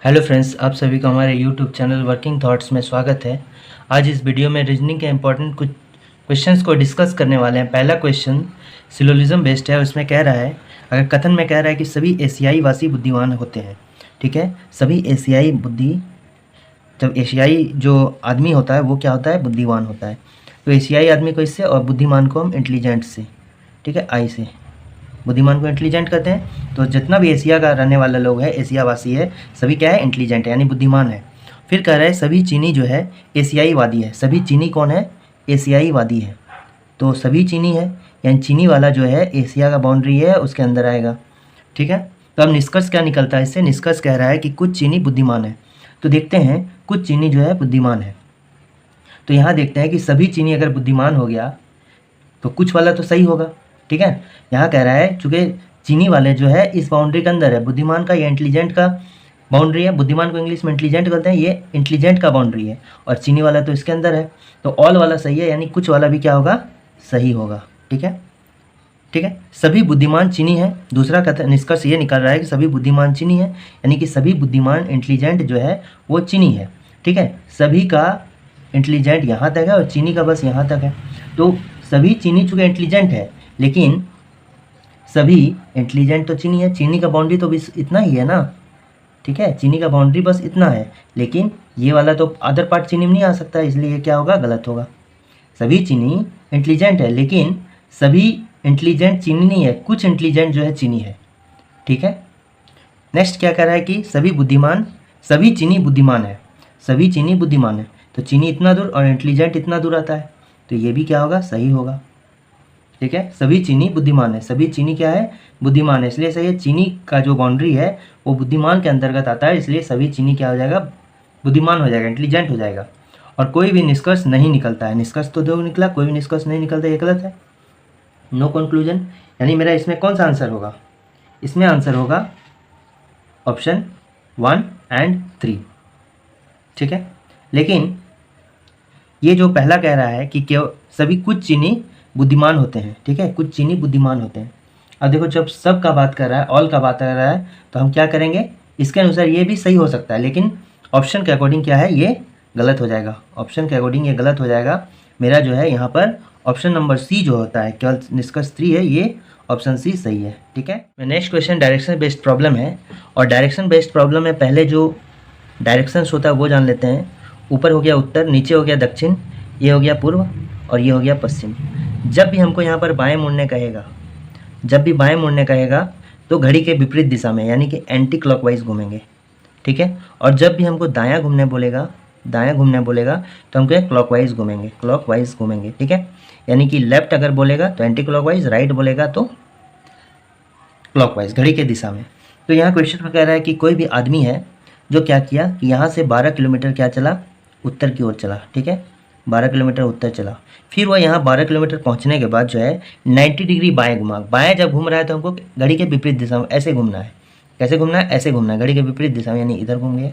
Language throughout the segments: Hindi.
हेलो फ्रेंड्स, आप सभी का हमारे यूट्यूब चैनल वर्किंग थॉट्स में स्वागत है। आज इस वीडियो में रीजनिंग के इंपॉर्टेंट कुछ क्वेश्चंस को डिस्कस करने वाले हैं। पहला क्वेश्चन सिलोजिज्म बेस्ड है। उसमें कह रहा है, अगर कथन में कह रहा है कि सभी एशियाई वासी बुद्धिमान होते हैं, ठीक है, सभी एशियाई जब एशियाई जो आदमी होता है वो क्या होता है, बुद्धिमान होता है। तो एशियाई आदमी को इससे और बुद्धिमान को हम इंटेलिजेंट से, ठीक है, आई से, बुद्धिमान को इंटेलिजेंट कहते हैं। तो जितना भी एशिया का रहने वाला लोग है, एशियावासी है, सभी क्या है, इंटेलिजेंट है, यानी बुद्धिमान है। फिर कह रहा है सभी चीनी जो है एशियाई वादी है। सभी चीनी कौन है, एशियाई वादी है। तो सभी चीनी है, यानी चीनी वाला जो है एशिया का बाउंड्री है उसके अंदर आएगा, ठीक है। तो अब निष्कर्ष क्या निकलता है इससे, निष्कर्ष कह रहा है कि कुछ चीनी बुद्धिमान है। तो देखते हैं कुछ चीनी जो है बुद्धिमान है। तो यहाँ देखते हैं कि सभी चीनी अगर बुद्धिमान हो गया तो कुछ वाला तो सही होगा, ठीक है। यहाँ कह रहा है चूँकि चीनी वाले जो है इस बाउंड्री के अंदर है, बुद्धिमान का या इंटेलिजेंट का बाउंड्री है। बुद्धिमान को इंग्लिश में इंटेलिजेंट कहते हैं, ये इंटेलिजेंट का बाउंड्री है और चीनी वाला तो इसके अंदर है। तो ऑल वाला सही है, यानी कुछ वाला भी क्या होगा, सही होगा, ठीक है। ठीक है, सभी बुद्धिमान चीनी है। दूसरा कथन निष्कर्ष ये निकल रहा है कि सभी बुद्धिमान चीनी है, यानी कि सभी बुद्धिमान इंटेलिजेंट जो है वो चीनी है, ठीक है। सभी का इंटेलिजेंट यहाँ तक है और चीनी का बस यहाँ तक है। तो सभी चीनी चूँकि इंटेलिजेंट है, लेकिन सभी इंटेलिजेंट तो चीनी है, चीनी का बाउंड्री तो बस इतना ही है ना, ठीक है, चीनी का बाउंड्री बस इतना है। लेकिन ये वाला तो अदर पार्ट चीनी में नहीं आ सकता, इसलिए ये क्या होगा, गलत होगा। सभी चीनी इंटेलिजेंट है, लेकिन सभी इंटेलिजेंट चीनी नहीं है, कुछ इंटेलिजेंट जो है चीनी है, ठीक है। नेक्स्ट क्या कह रहा है कि सभी चीनी बुद्धिमान है। सभी चीनी बुद्धिमान है, तो चीनी इतना दूर और इंटेलिजेंट इतना दूर आता है, तो ये भी क्या होगा, सही होगा, ठीक है। सभी चीनी बुद्धिमान है, सभी चीनी क्या है, बुद्धिमान है, इसलिए सही है। चीनी का जो बाउंड्री है वो बुद्धिमान के अंतर्गत आता है, इसलिए सभी चीनी क्या हो जाएगा, बुद्धिमान हो जाएगा, इंटेलिजेंट हो जाएगा। और कोई भी निष्कर्ष नहीं निकलता है, निष्कर्ष तो दो निकला, कोई भी निष्कर्ष नहीं निकलता, ये गलत है। नो कंक्लूजन, यानी मेरा इसमें कौन सा आंसर होगा, इसमें आंसर होगा ऑप्शन 1 एंड 3, ठीक है। लेकिन ये जो पहला कह रहा है कि केवल सभी कुछ चीनी बुद्धिमान होते हैं, ठीक है, कुछ चीनी बुद्धिमान होते हैं। अब देखो, जब सब का बात कर रहा है, ऑल का बात कर रहा है, तो हम क्या करेंगे, इसके अनुसार ये भी सही हो सकता है, लेकिन ऑप्शन के अकॉर्डिंग क्या है, ये गलत हो जाएगा। ऑप्शन के अकॉर्डिंग ये गलत हो जाएगा। मेरा जो है यहाँ पर ऑप्शन नंबर सी जो होता है, केवल निष्कर्ष 3 है, ये ऑप्शन सी सही है, ठीक है। Next question direction based problem है, और डायरेक्शन बेस्ड प्रॉब्लम में पहले जो डायरेक्शंस होता है वो जान लेते हैं। ऊपर हो गया उत्तर, नीचे हो गया दक्षिण, ये हो गया पूर्व और ये हो गया पश्चिम। जब भी हमको यहाँ पर बाएं मुड़ने कहेगा, जब भी बाएं मुड़ने कहेगा तो घड़ी के विपरीत दिशा में, यानी कि एंटी क्लॉकवाइज घूमेंगे, ठीक है। और जब भी हमको दायां घूमने बोलेगा, दायां घूमने बोलेगा तो हमको क्लॉकवाइज घूमेंगे, क्लॉकवाइज घूमेंगे, ठीक है। यानी कि लेफ्ट अगर बोलेगा तो एंटी क्लॉकवाइज, राइट बोलेगा तो क्लॉकवाइज, घड़ी के दिशा में। तो यहाँ क्वेश्चन में कह रहा है कि कोई भी आदमी है जो क्या किया कि यहाँ से 12 किलोमीटर क्या चला, उत्तर की ओर चला, ठीक है, 12 किलोमीटर उत्तर चला। फिर वह यहाँ 12 किलोमीटर पहुँचने के बाद जो है 90 डिग्री बाएं घुमा। बाएं जब घूम रहा है तो हमको घड़ी के विपरीत दिशा में ऐसे घूमना है। कैसे घूमना है, ऐसे घूमना है, घड़ी के विपरीत दिशा में, यानी इधर घूम गए।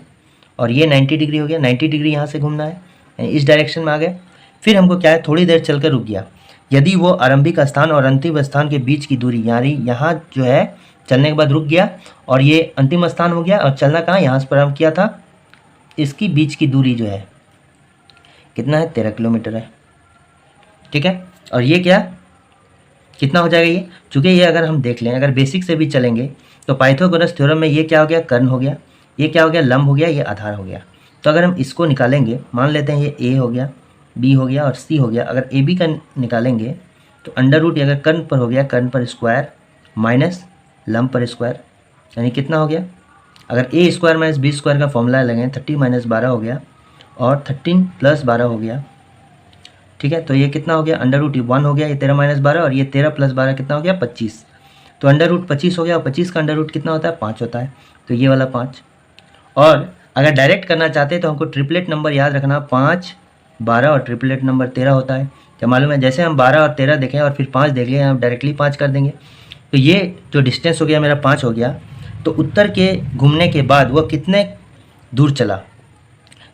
और ये 90 डिग्री हो गया, 90 डिग्री यहाँ से घूमना है, यानी इस डायरेक्शन में आ गए। फिर हमको क्या है, थोड़ी देर चलकर रुक गया। यदि वो आरंभिक स्थान और अंतिम स्थान के बीच की दूरी, यानी यहाँ जो है चलने के बाद रुक गया और ये अंतिम स्थान हो गया, और चलना कहाँ, यहाँ पर हम किया था, इसकी बीच की दूरी जो है कितना है, 13 किलोमीटर है, ठीक है। और ये क्या, कितना हो जाएगा ये, चूँकि ये अगर हम देख लें, अगर बेसिक से भी चलेंगे तो पाइथागोरस थ्योरम में ये क्या हो गया, कर्ण हो गया, ये क्या हो गया, लंब हो गया, ये आधार हो गया। तो अगर हम इसको निकालेंगे, मान लेते हैं ये ए हो गया, बी हो गया और सी हो गया। अगर ए बी का निकालेंगे तो अंडर रूट अगर कर्ण पर हो गया, कर्ण पर स्क्वायर माइनस लंब पर स्क्वायर, यानी कितना हो गया, अगर ए स्क्वायर माइनस बी स्क्वायर का फॉर्मूला लगें 30 माइनस 12 हो गया और 13 प्लस 12 हो गया, ठीक है। तो ये कितना हो गया, अंडर रूट 1 हो गया, ये 13 माइनस 12 और ये 13 प्लस 12 कितना हो गया, 25। तो अंडर रूट 25 हो गया और 25 का अंडर रूट कितना होता है, 5 होता है, तो ये वाला 5। और अगर डायरेक्ट करना चाहते हैं तो हमको ट्रिपलेट नंबर याद रखना, 5, 12 और ट्रिपलेट नंबर 13 होता है। क्या मालूम है, जैसे हम 12 और 13 देखें और फिर 5 देख लें, हम डायरेक्टली 5 कर देंगे। तो ये जो डिस्टेंस हो गया मेरा 5 हो गया। तो उत्तर के घूमने के बाद वह कितने दूर चला,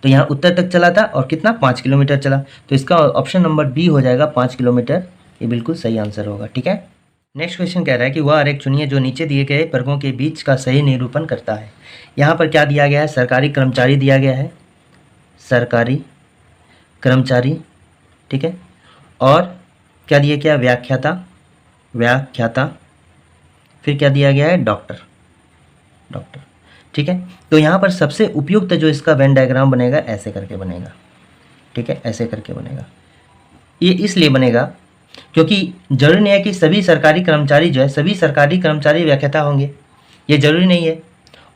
तो यहाँ उत्तर तक चला था और कितना, 5 किलोमीटर चला। तो इसका ऑप्शन नंबर बी हो जाएगा, 5 किलोमीटर, ये बिल्कुल सही आंसर होगा, ठीक है। नेक्स्ट क्वेश्चन कह रहा है कि वह आरेख चुनिए जो नीचे दिए गए वर्गों के बीच का सही निरूपण करता है। यहाँ पर क्या दिया गया है, सरकारी कर्मचारी दिया गया है, सरकारी कर्मचारी, ठीक है, और क्या दिया गया, व्याख्याता, व्याख्याता, फिर क्या दिया गया है, डॉक्टर, डॉक्टर, ठीक है। तो यहाँ पर सबसे उपयुक्त जो इसका वेन डायग्राम बनेगा ऐसे करके बनेगा, ठीक है, ऐसे करके बनेगा। ये इसलिए बनेगा क्योंकि जरूरी नहीं है कि सभी सरकारी कर्मचारी जो है, सभी सरकारी कर्मचारी व्याख्याता होंगे, ये जरूरी नहीं है,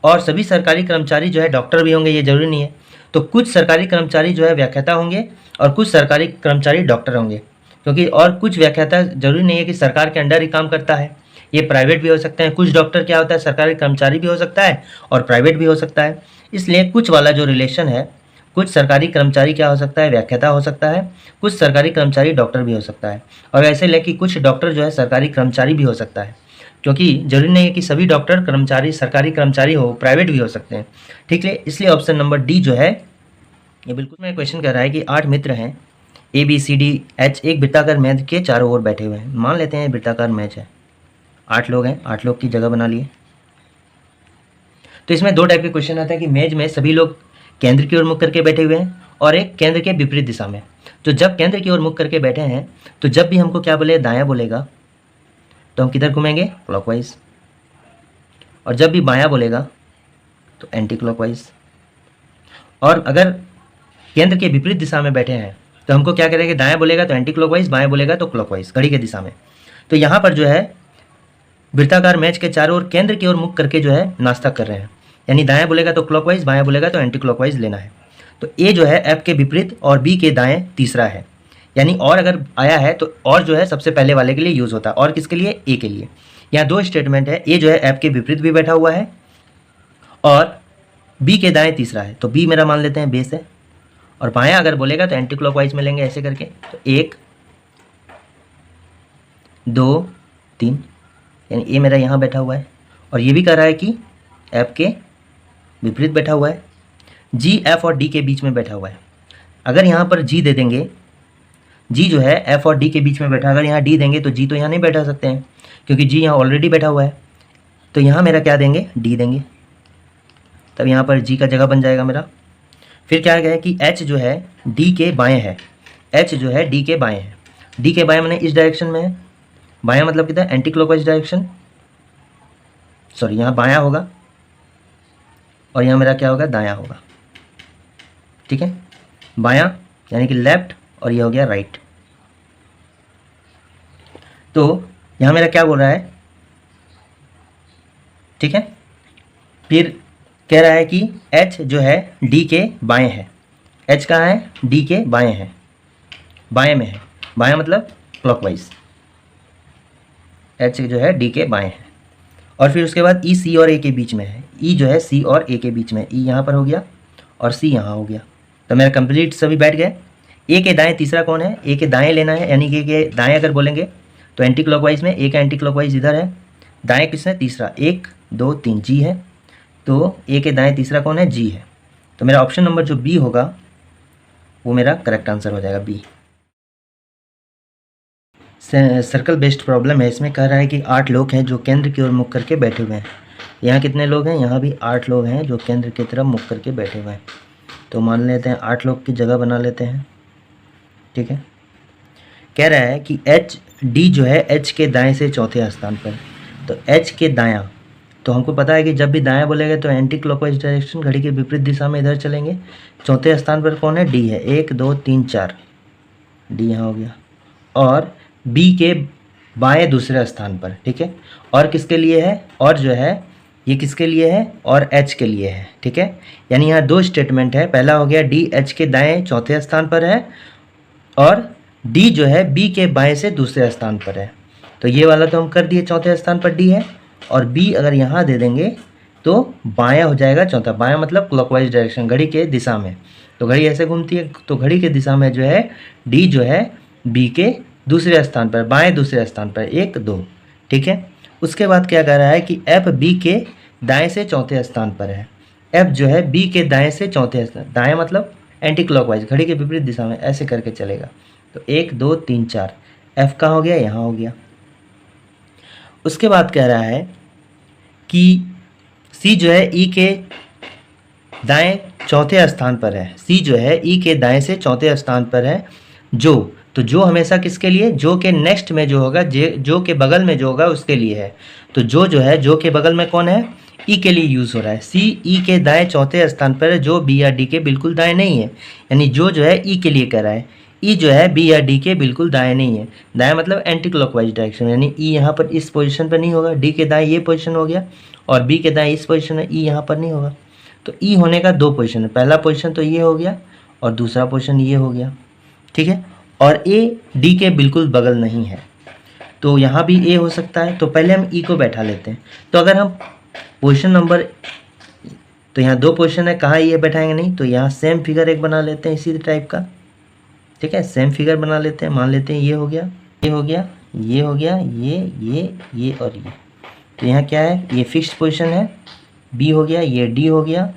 और सभी सरकारी कर्मचारी जो है डॉक्टर भी होंगे, ये जरूरी नहीं है। तो कुछ सरकारी कर्मचारी जो है व्याख्याता होंगे और कुछ सरकारी कर्मचारी डॉक्टर होंगे, क्योंकि और कुछ व्याख्याता जरूरी नहीं है कि सरकार के अंडर ही काम करता है, ये प्राइवेट भी हो सकते हैं। कुछ डॉक्टर क्या होता है, सरकारी कर्मचारी भी हो सकता है और प्राइवेट भी हो सकता है। इसलिए कुछ वाला जो रिलेशन है, कुछ सरकारी कर्मचारी क्या हो सकता है, व्याख्याता हो सकता है, कुछ सरकारी कर्मचारी डॉक्टर भी हो सकता है, और ऐसे लेके कुछ डॉक्टर जो है सरकारी कर्मचारी भी हो सकता है, क्योंकि जरूरी नहीं है कि सभी डॉक्टर कर्मचारी सरकारी कर्मचारी हो, प्राइवेट भी हो सकते हैं, ठीक है। इसलिए ऑप्शन नंबर डी जो है ये बिल्कुल। मैं क्वेश्चन कर रहा है कि 8 मित्र हैं ABCDH एक वृत्ताकार मेज के चारों ओर बैठे हुए हैं। मान लेते हैं वृत्ताकार मेज है, 8 लोग हैं, 8 लोग की जगह बना लिए। तो इसमें 2 टाइप के क्वेश्चन आते हैं कि मेज में सभी लोग केंद्र की ओर मुख करके बैठे हुए हैं और एक केंद्र के विपरीत दिशा में। तो जब केंद्र की ओर मुख करके बैठे हैं तो जब भी हमको क्या बोले, दायां बोलेगा तो हम किधर घूमेंगे, क्लॉकवाइज, और जब भी बायां बोलेगा तो एंटी क्लॉकवाइज। और अगर केंद्र के विपरीत दिशा में बैठे हैं तो हमको क्या करेंगे, दायां बोलेगा तो एंटी क्लॉकवाइज, बाएं बोलेगा तो क्लॉकवाइज, घड़ी के दिशा में। तो यहाँ पर जो है वृत्ताकार मेज के चारों ओर केंद्र की ओर मुख करके जो है नाश्ता कर रहे हैं, यानी दाएं बोलेगा तो क्लॉकवाइज, बाएं बोलेगा तो एंटी क्लॉकवाइज लेना है। तो ए जो है एफ के विपरीत और बी के दाएं तीसरा है, यानी और अगर आया है तो और जो है सबसे पहले वाले के लिए यूज़ होता है, और किसके लिए, ए के लिए। यहाँ 2 स्टेटमेंट है, ए जो है एफ के विपरीत भी बैठा हुआ है और बी के दाएं तीसरा है, तो बी मेरा मान लेते हैं बेस है, और बायां अगर बोलेगा तो एंटी क्लॉकवाइज में लेंगे ऐसे करके। तो 1 2 3, यानी ए मेरा यहाँ बैठा हुआ है और ये भी कह रहा है कि एफ के विपरीत बैठा हुआ है, जी एफ और डी के बीच में बैठा हुआ है। अगर यहाँ पर जी दे देंगे, जी जो है एफ और डी के बीच में बैठा, अगर यहाँ डी देंगे तो जी तो यहाँ नहीं बैठा सकते हैं क्योंकि जी यहाँ ऑलरेडी बैठा हुआ है, तो यहाँ मेरा क्या देंगे, डी देंगे, तब यहाँ पर जी का जगह बन जाएगा मेरा। फिर क्या है कि एच जो है डी के बाएँ है, एच जो है डी के बाएँ है, डी के बाएँ मैंने इस डायरेक्शन में है, बायां मतलब कितना, एंटी क्लॉकवाइज डायरेक्शन, सॉरी यहाँ बायां होगा और यहाँ मेरा क्या होगा, दायां होगा, ठीक है। बायां यानी कि लेफ्ट और ये हो गया राइट। तो यहाँ मेरा क्या बोल रहा है, ठीक है। फिर कह रहा है कि एच जो है डी के बाएं है, एच कहाँ है, डी के बाएं है, बाएं में है, बायां मतलब क्लॉकवाइज, एच जो है डी के बाएं है। और फिर उसके बाद ई सी और ए के बीच में है, ई जो है सी और ए के बीच में, ई यहाँ पर हो गया और सी यहाँ हो गया, तो मेरा कंप्लीट सभी बैठ गए। ए के दाएं तीसरा कौन है, ए के दाएं लेना है, यानी कि के दाएं अगर बोलेंगे तो एंटी क्लॉकवाइज में, ए का एंटी क्लॉकवाइज इधर है, दाएं किसने, तीसरा, 1 2 3 जी है, तो ए के दाएं तीसरा कौन है, जी है। तो मेरा ऑप्शन नंबर जो बी होगा वो मेरा करेक्ट आंसर हो जाएगा, बी। सर्कल बेस्ड प्रॉब्लम है, इसमें कह रहा है कि 8 लोग हैं जो केंद्र की ओर मुख करके बैठे हुए हैं। यहाँ कितने लोग हैं, यहाँ भी 8 लोग हैं जो केंद्र की तरफ मुख करके बैठे हुए हैं। तो मान लेते हैं 8 लोग की जगह बना लेते हैं, ठीक है। कह रहा है कि एच डी जो है एच के दाएं से चौथे स्थान पर, तो एच के दायां, तो हमको पता है कि जब भी दायां बोलेंगे तो एंटी क्लॉकवाइज डायरेक्शन, घड़ी के विपरीत दिशा में इधर चलेंगे। चौथे स्थान पर कौन है, डी है, 1 2 3 4, डी यहाँ हो गया, और बी के बाएं दूसरे स्थान पर, ठीक है। और किसके लिए है, और जो है ये किसके लिए है, और एच के लिए है, ठीक है। यानी यहाँ 2 स्टेटमेंट है, पहला हो गया डी एच के दाएं चौथे स्थान पर है और डी जो है बी के बाएं से दूसरे स्थान पर है। तो ये वाला तो हम कर दिए, चौथे स्थान पर डी है, और बी अगर यहाँ दे देंगे तो बायां हो जाएगा चौथा, बायां मतलब क्लॉकवाइज डायरेक्शन, घड़ी के दिशा में, तो घड़ी ऐसे घूमती है, तो घड़ी के दिशा में जो है डी जो है बी के दूसरे स्थान पर, बाएं दूसरे स्थान पर, 1 2, ठीक है। उसके बाद क्या कह रहा है कि एफ बी के दाएं से चौथे स्थान पर है, एफ जो है बी के दाएं से चौथे स्थान, दाएं मतलब एंटी क्लॉकवाइज, घड़ी के विपरीत दिशा में ऐसे करके चलेगा। तो 1 2 3 4, एफ का हो गया, यहाँ हो गया। उसके बाद कह रहा है कि सी जो है ई के दाएं चौथे स्थान पर है। सी जो है ई के दाएं से चौथे स्थान पर है। जो, तो जो हमेशा किसके लिए, जो के नेक्स्ट में जो होगा, जो के बगल में जो होगा उसके लिए है। तो जो है, जो के बगल में कौन है, ई के लिए यूज़ हो रहा है। सी ई के दाएं चौथे स्थान पर है, जो बी या डी के बिल्कुल दाएं नहीं है। यानी जो है ई के लिए कह रहा है, ई जो है बी या डी के बिल्कुल दाएं नहीं है। दाएं मतलब एंटी क्लॉकवाइज डायरेक्शन, यानी ई यहाँ पर इस पोजीशन पर नहीं होगा, डी के दाएं ये पोजीशन हो गया, और बी के दाएं इस पोजीशन है, ई यहाँ पर नहीं होगा। तो ई होने का दो पोजीशन है, पहला पोजीशन तो ये हो गया और दूसरा पोजीशन ये हो गया, ठीक है। और ए डी के बिल्कुल बगल नहीं है, तो यहाँ भी ए हो सकता है। तो पहले हम ई को बैठा लेते हैं। तो अगर हम पोजीशन नंबर, तो यहाँ दो पोजीशन है, कहाँ ये बैठाएंगे नहीं, तो यहाँ सेम फिगर एक बना लेते हैं इसी टाइप का, ठीक है। सेम फिगर बना लेते हैं, मान लेते हैं ये हो गया, ये हो गया, ये हो गया, ये और ये। तो यहाँ क्या है, ये फिक्स पोजीशन है, बी हो गया, ये डी हो गया,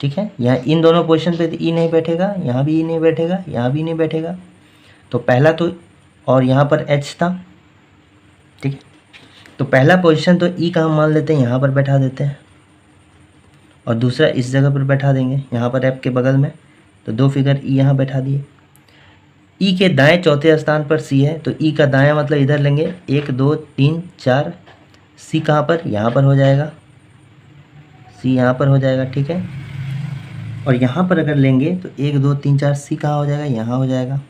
ठीक है। यहाँ इन दोनों पोजीशन पे ई नहीं बैठेगा, यहाँ भी ई नहीं बैठेगा, यहाँ भी नहीं बैठेगा। तो पहला तो, और यहाँ पर एच था, ठीक है। तो पहला पोजीशन तो ई का हम मान लेते हैं, यहाँ पर बैठा देते हैं, और दूसरा इस जगह पर बैठा देंगे, यहाँ पर एफ के बगल में। तो दो फिगर ई यहाँ बैठा दिए। ई के दाएं चौथे स्थान पर सी है, तो ई का दायां मतलब इधर लेंगे, 1 2 3 4। सी कहाँ पर, यहाँ पर हो जाएगा, सी यहाँ पर हो जाएगा, ठीक है। और यहाँ पर अगर लेंगे तो 1 2 3 4, सी कहाँ हो जाएगा, यहाँ हो जाएगा,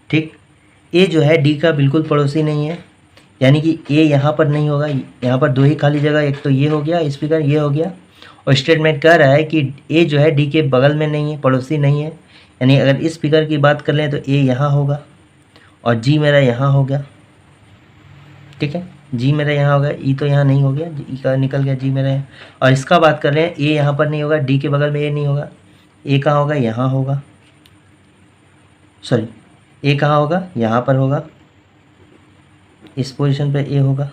ठीक। ए जो है डी का बिल्कुल पड़ोसी नहीं है, यानी कि ए यहाँ पर नहीं होगा। यहाँ पर दो ही खाली जगह, एक तो ये हो गया इस फिगर, ये हो गया, और स्टेटमेंट कह रहा है कि ए जो है डी के बगल में नहीं है, पड़ोसी नहीं है। यानी अगर इस फिगर की बात कर लें तो ए यहाँ होगा और जी मेरा यहाँ हो गया, ठीक है। जी मेरा यहाँ होगा, ई तो यहाँ नहीं हो गया, ई का निकल गया, जी मेरा यहाँ। और इसका बात कर रहे हैं, ए यहाँ पर नहीं होगा, डी के बगल में ए नहीं होगा, ए कहाँ होगा, यहाँ होगा, सॉरी, ए कहाँ होगा, यहाँ पर होगा, इस पोजीशन पे ए होगा,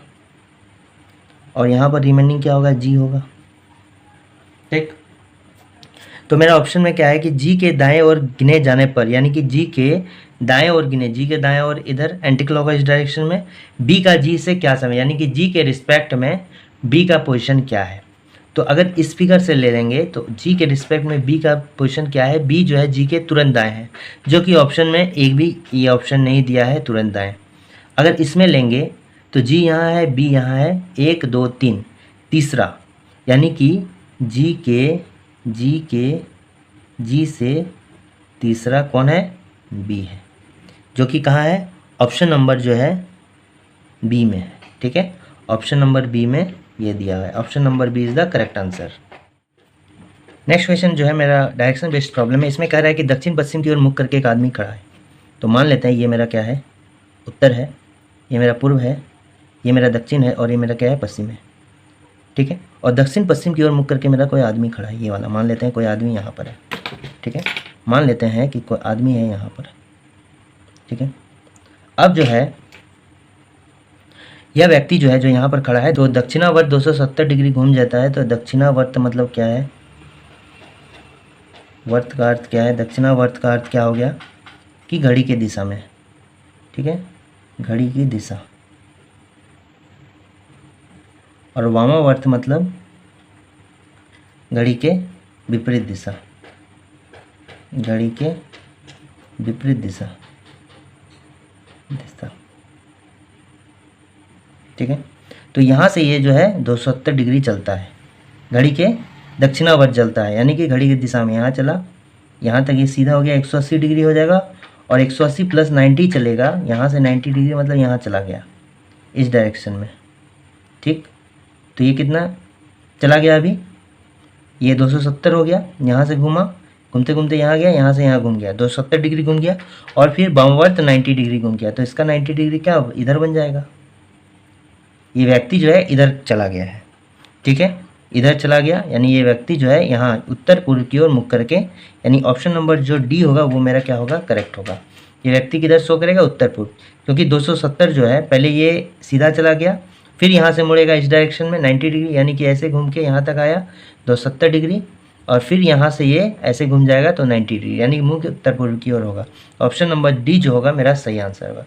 और यहाँ पर रिमेनिंग क्या होगा, जी होगा, ठीक। तो मेरा ऑप्शन में क्या है कि जी के दाएं ओर गिने जाने पर, यानी कि जी के दाएं ओर गिने, जी के दाएं ओर इधर एंटी क्लॉकवाइज डायरेक्शन में, बी का जी से क्या समय, यानी कि जी के रिस्पेक्ट में बी का पोजीशन क्या है। तो अगर इस फिगर से ले लेंगे तो जी के रिस्पेक्ट में बी का पोजीशन क्या है, बी जो है जी के तुरंत दाएं है, जो कि ऑप्शन में एक भी ये ऑप्शन नहीं दिया है तुरंत दाएं। अगर इसमें लेंगे तो जी यहाँ है, बी यहाँ है, 1 2 3, तीसरा, यानी कि जी से तीसरा कौन है, बी है, जो कि कहाँ है, ऑप्शन नंबर जो है बी में है, ठीक है। ऑप्शन नंबर बी में ये दिया हुआ है, option number B is the correct answer. Next question जो है मेरा डायरेक्शन बेस्ड प्रॉब्लम है। इसमें कह रहा है कि दक्षिण पश्चिम की ओर मुख करके एक आदमी खड़ा है। तो मान लेते हैं ये मेरा क्या है, उत्तर है, ये मेरा पूर्व है, ये मेरा दक्षिण है, और ये मेरा क्या है, पश्चिम है, ठीक है। और दक्षिण पश्चिम की ओर मुख करके मेरा कोई आदमी खड़ा है, ये वाला मान लेते हैं कोई आदमी यहाँ पर है, ठीक है। मान लेते हैं कि कोई आदमी है यहाँ पर, ठीक है। अब जो है यह व्यक्ति जो है जो यहाँ पर खड़ा है, तो दक्षिणावर्त 270 डिग्री घूम जाता है। तो दक्षिणावर्त मतलब क्या है, वर्त का अर्थ क्या है, दक्षिणावर्त का अर्थ क्या हो गया कि घड़ी की दिशा में, ठीक है, घड़ी की दिशा। और वामावर्त मतलब घड़ी के विपरीत दिशा, घड़ी के विपरीत दिशा, ठीक है। तो यहाँ से ये जो है 270 डिग्री चलता है, घड़ी के दक्षिणावर्त चलता है, यानी कि घड़ी की दिशा में यहाँ चला, यहाँ तक ये सीधा हो गया 180 डिग्री हो जाएगा, और 180 प्लस 90 चलेगा, यहाँ से 90 डिग्री मतलब यहाँ चला गया इस डायरेक्शन में, ठीक। तो ये कितना चला गया, अभी ये 270 हो गया, यहाँ से घूमा, घूमते घूमते यहाँ गया, यहाँ से यहाँ घूम गया, 270 डिग्री घूम गया, और फिर वामावर्त 90 डिग्री घूम गया। तो इसका 90 डिग्री क्या इधर बन जाएगा, ये व्यक्ति जो है इधर चला गया है, ठीक है, इधर चला गया, यानी ये व्यक्ति जो है यहाँ उत्तर पूर्व की ओर मुख करके, यानी ऑप्शन नंबर जो डी होगा वो मेरा क्या होगा, करेक्ट होगा। ये व्यक्ति किधर शो करेगा, उत्तर पूर्व, क्योंकि 270 जो है पहले ये सीधा चला गया, फिर यहाँ से मुड़ेगा इस डायरेक्शन में 90 डिग्री, यानी कि ऐसे घूम के यहाँ तक आया 270 डिग्री, और फिर यहाँ से ये ऐसे घूम जाएगा तो 90 डिग्री, यानी मुख्य उत्तर पूर्व की ओर होगा। ऑप्शन नंबर डी जो होगा मेरा सही आंसर होगा।